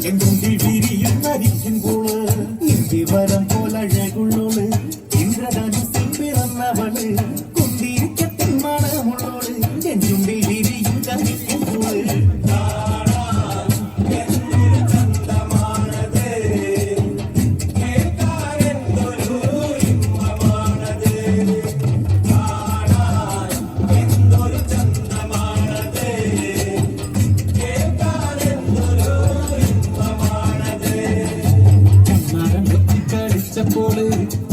ചെഞ്ചുണ്ടിൽ വിരിയും നരിക്കും കൂള് ഇന്ത്യവരം പോലഴകുള്ളോള് ഇന്ദ്രധനുസിൽ പിറന്നവള് കുന്തിരിക്കത്തിൻ മണമുള്ളോള് ചെഞ്ചുണ്ടിൽ വിരിയും നരിക്കും കൂള്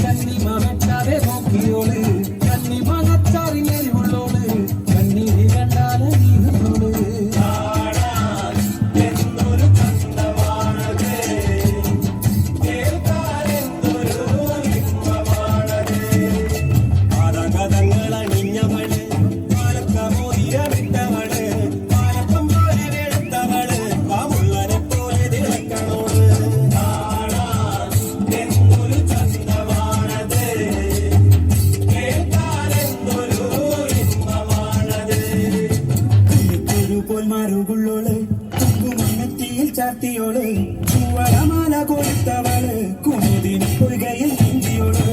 കണ്ണി മണക്കാതെ നോക്കിയോള് കണ്ണി മണച്ചാറിഞ്ഞെരിവുള്ളോള് കണ്ണീര് കണ്ടാല് നീങ്ങുന്നോള് പാടകഥങ്ങളണിഞ്ഞവള് പാലക്കമോതിരമിട്ടവള് പാലക്കം പോലെ വെളുത്തവള് പാമുള്ളനെ പോലെ തിളക്കണോള് മാറുകുള്ളോള് കുങ്കുമത്തിയിൽ ചാർത്തിയോള് ചുവടമാല കൊടുത്തവള് കുമുദിന് പൊയ്കയിൽ നീന്തിയോള്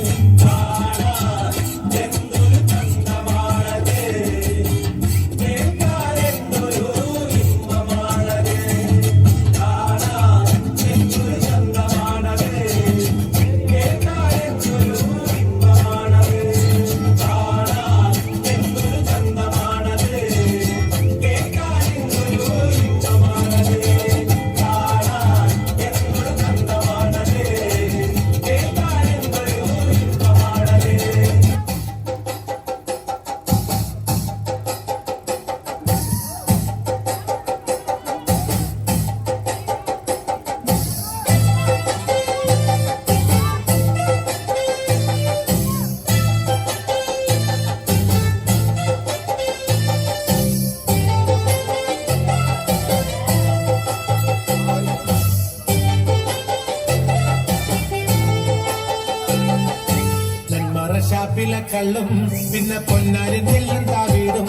ഷാപ്പിലെ കള്ളും പിന്നെ പൊന്നാരി നെല്ലും താവീടും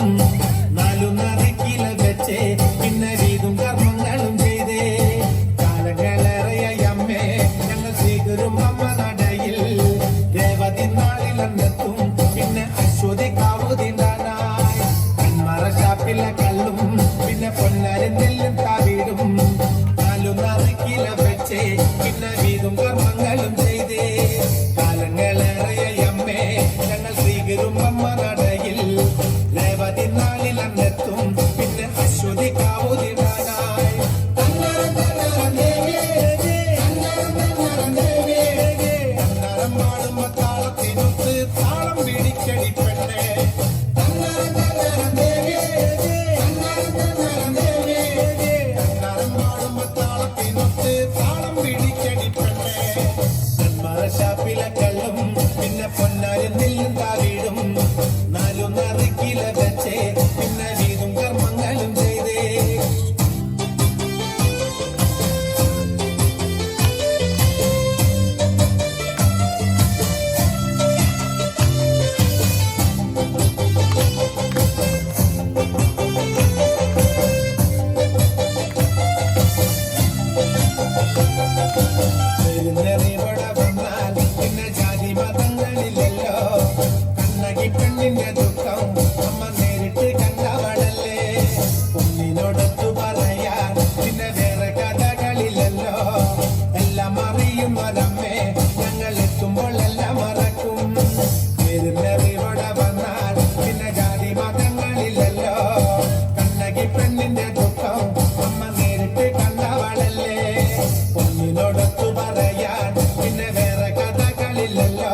നാലും നറുക്കില വെച്ചേ പിന്നെ വീതും കർമ്മങ്ങളും ചെയ്തേ കാലങ്ങളേറെയായി അമ്മേ ഞങ്ങൾ സ്വീകരും അമ്മ നടയിൽ ദേവതി നാളിലെന്നെത്തും പിന്നെ അശ്വതി കാവുതിണ്ടാനായി കന്മറ ഷാപ്പിലെ കള്ളും പിന്നെ പൊന്നാരി നെല്ലും താവീടും നാലും നറുക്കില വെച്ചേ പിന്നെ വീതും കർമ്മങ്ങളും ചെയ്തേ കാലങ്ങളേറെയായി ഞങ്ങൾ സ്വീകരും അമ്മ നടയിൽ രേവതി നാളിലെന്നെത്തും പിന്നെ അശ്വതി കാവുതിടാനായി അന്നരം പാടുമ്പോ താളത്തിനൊത്ത് താളം പിടിക്കടി പെണ്ണെ അന്നരം പാടുമ്പോ താളത്തിനൊത്ത് താളം പിടിക്കടി പെണ്ണെ ഷാപ്പിലെ കള്ളും പിന്നെ പൊന്നാരി നെല്ലും താവീടും നാലും നറുക്കില വെച്ചേ പിന്നെ വീതും കർമ്മങ്ങളും ചെയ്തേ പെണ്ണിന്റെ ദുഃഖം അമ്മ നേരിട്ട് കണ്ടവളല്ലേ പൊന്നിനോടൊത്തു പറയാൻ പിന്നെ വേറെ കഥകളില്ലല്ലോ എല്ലാം അറിയുന്നൊരമ്മേ ഞങ്ങൾ എത്തുമ്പോൾ എല്ലാം മറക്കും പെരുന്നറിവോടെ വന്നാൽ പിന്നെ ജാതി മതങ്ങളില്ലല്ലോ കണ്ണകി പെണ്ണിന്റെ ദുഃഖം അമ്മ നേരിട്ട് കണ്ടവളല്ലേ പൊന്നിനോടൊത്തു പറയാൻ പിന്നെ വേറെ കഥകളില്ലല്ലോ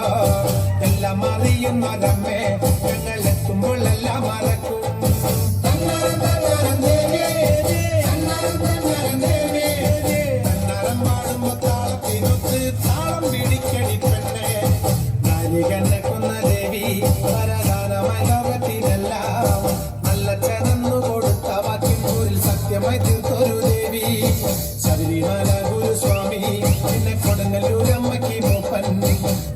എല്ലാം അറിയുന്നൊരമ്മേ ഞങ്ങൾ എത്തുമ്പോൾ എല്ലാം മറക്കും അന്നരം പാടുമ്പോ താളത്തിനൊത്ത് താളം പിടിക്കടി പെണ്ണെ നാരികണ്ണക്കുന്ന ദേവി വരദാനമായി ലോകത്തിനെല്ലാം നല്ല ചെന്നു കൊടുത്ത വാക്കിൻകൂരിൽ സത്യമായി തീർത്തൊരു ദേവി ശബരിമല ഗുരുസ്വാമി പിന്നെ കൊടുങ്ങല്ലൂരമ്മയ്ക്ക് മൂപ്പൻ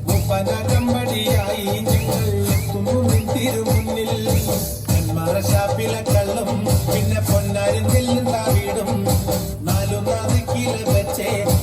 മൂപ്പനാകമ്പടിയായി ഞങ്ങൾ എത്തുന്നു തിരുമുന്നിൽ കന്മാറ ഷാപ്പിലെ കള്ളും പിന്നെ പൊന്നാരി നെല്ലും താവീടും നാലും നറുക്കില പക്ഷേ